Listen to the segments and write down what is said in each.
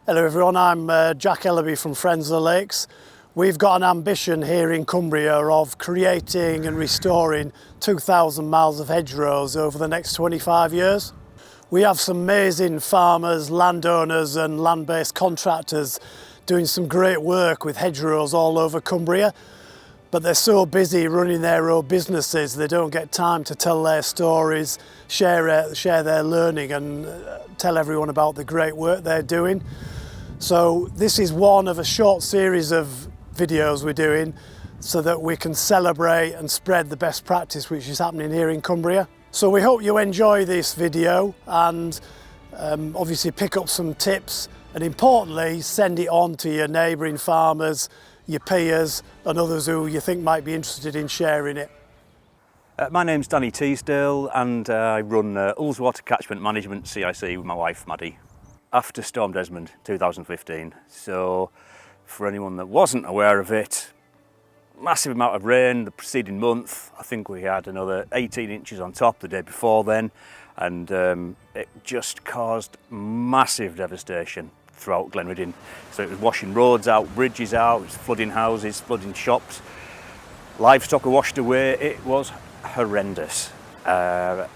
Hello everyone, I'm Jack Ellaby from Friends of the Lakes. We've got an ambition here in Cumbria of creating and restoring 2,000 miles of hedgerows over the next 25 years. We have some amazing farmers, landowners and land-based contractors doing some great work with hedgerows all over Cumbria, but they're so busy running their own businesses they don't get time to tell their stories, share their learning and tell everyone about the great work they're doing. So this is one of a short series of videos we're doing so that we can celebrate and spread the best practice which is happening here in Cumbria. So we hope you enjoy this video and obviously pick up some tips, and importantly send it on to your neighbouring farmers, your peers and others who you think might be interested in sharing it. My name's Danny Teasdale and I run Ullswater Catchment Management CIC with my wife Maddy. After Storm Desmond 2015, so for anyone that wasn't aware of it, massive amount of rain the preceding month. I think we had another 18 inches on top the day before then, and it just caused massive devastation throughout Glenridding. So it was washing roads out, bridges out, it was flooding houses, flooding shops, livestock were washed away. It was horrendous, and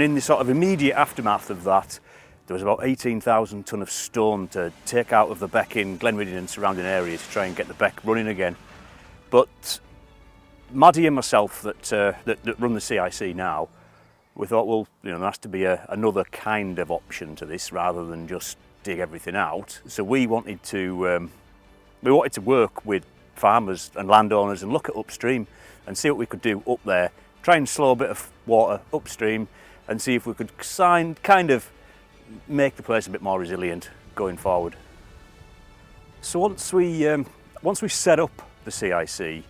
in the sort of immediate aftermath of that, there was about 18,000 tonne of stone to take out of the beck in Glenridding and surrounding areas to try and get the beck running again. But Maddy and myself that run the CIC now, we thought, well, there has to be another kind of option to this rather than just dig everything out. So we wanted to work with farmers and landowners and look at upstream and see what we could do up there, try and slow a bit of water upstream and see if we could kind of make the place a bit more resilient going forward. So once we set up the CIC,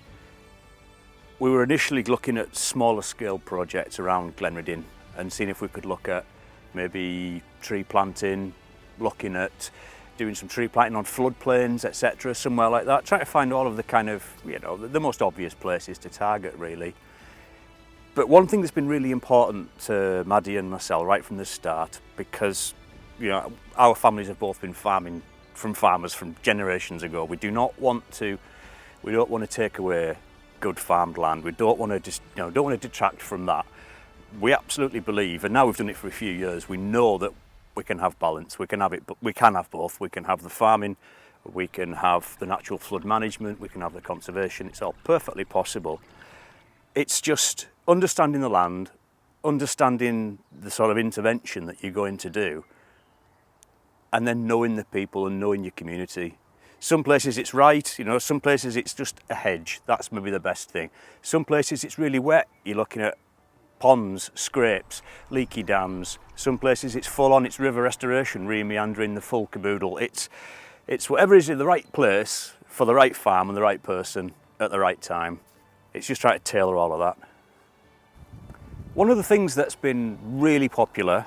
we were initially looking at smaller scale projects around Glenridding and seeing if we could look at maybe tree planting, looking at doing some tree planting on floodplains, etc., somewhere like that, trying to find all of the kind of, the most obvious places to target really. But one thing that's been really important to Maddy and myself right from the start, because our families have both been farming from farmers from generations ago. We don't want to take away good farmed land. We don't want to detract from that. We absolutely believe, and now we've done it for a few years, we know that we can have balance. We can have it, but we can have both. We can have the farming, we can have the natural flood management, we can have the conservation. It's all perfectly possible. It's just understanding the land, understanding the sort of intervention that you're going to do, and then knowing the people and knowing your community. Some places it's right, some places it's just a hedge. That's maybe the best thing. Some places it's really wet. You're looking at ponds, scrapes, leaky dams. Some places it's full on, it's river restoration, re-meandering, the full caboodle. It's whatever is in the right place for the right farm and the right person at the right time. It's just trying to tailor all of that. One of the things that's been really popular,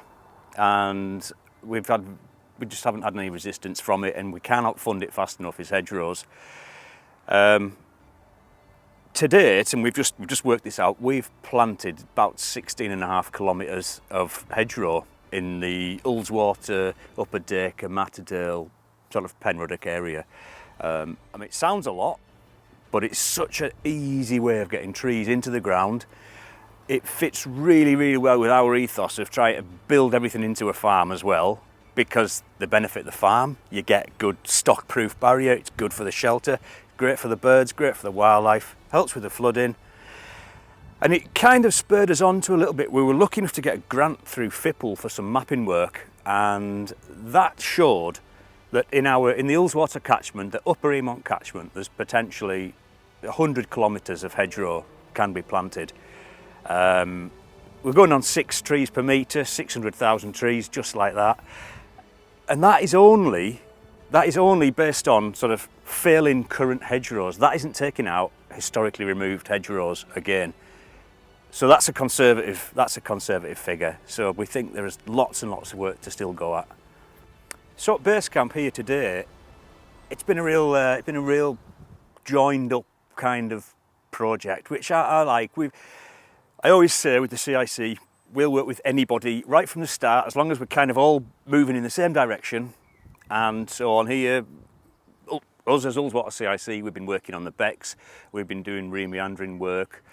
and we just haven't had any resistance from it, and we cannot fund it fast enough, is hedgerows. To date, and we've just worked this out, we've planted about 16.5 kilometres of hedgerow in the Ullswater, Upper Dacre, Matterdale, sort of Penruddock area. It sounds a lot, but it's such an easy way of getting trees into the ground. It fits really, really well with our ethos of trying to build everything into a farm as well, because they benefit the farm. You get good stock-proof barrier, it's good for the shelter, great for the birds, great for the wildlife, helps with the flooding. And it kind of spurred us on to a little bit. We were lucky enough to get a grant through FIPL for some mapping work, and that showed that in the Ullswater catchment, the Upper Emont catchment, there's potentially 100 kilometres of hedgerow can be planted. We're going on 6 trees per metre, 600,000 trees, just like that. And that is only based on sort of failing current hedgerows. That isn't taking out historically removed hedgerows again. So that's a conservative figure. So we think there is lots and lots of work to still go at. So at base camp here today, it's been a real joined up kind of project, which I like. I always say with the CIC, we'll work with anybody right from the start, as long as we're kind of all moving in the same direction And so on here, us as Ullswater CIC, we've been working on the becks, we've been doing remeandering work,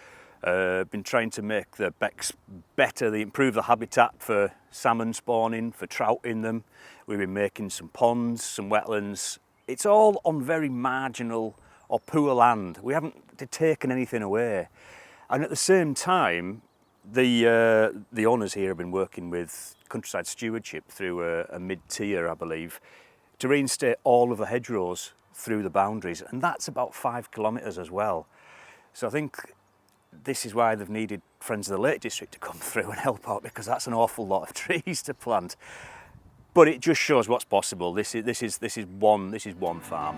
been trying to make the becks better, they improve the habitat for salmon spawning, for trout in them. We've been making some ponds, some wetlands. It's all on very marginal or poor land. We haven't taken anything away. And at the same time, the owners here have been working with Countryside Stewardship through a mid-tier, I believe, to reinstate all of the hedgerows through the boundaries, and that's about 5 kilometres as well. So I think this is why they've needed Friends of the Lake District to come through and help out, because that's an awful lot of trees to plant. But it just shows what's possible. This is one farm.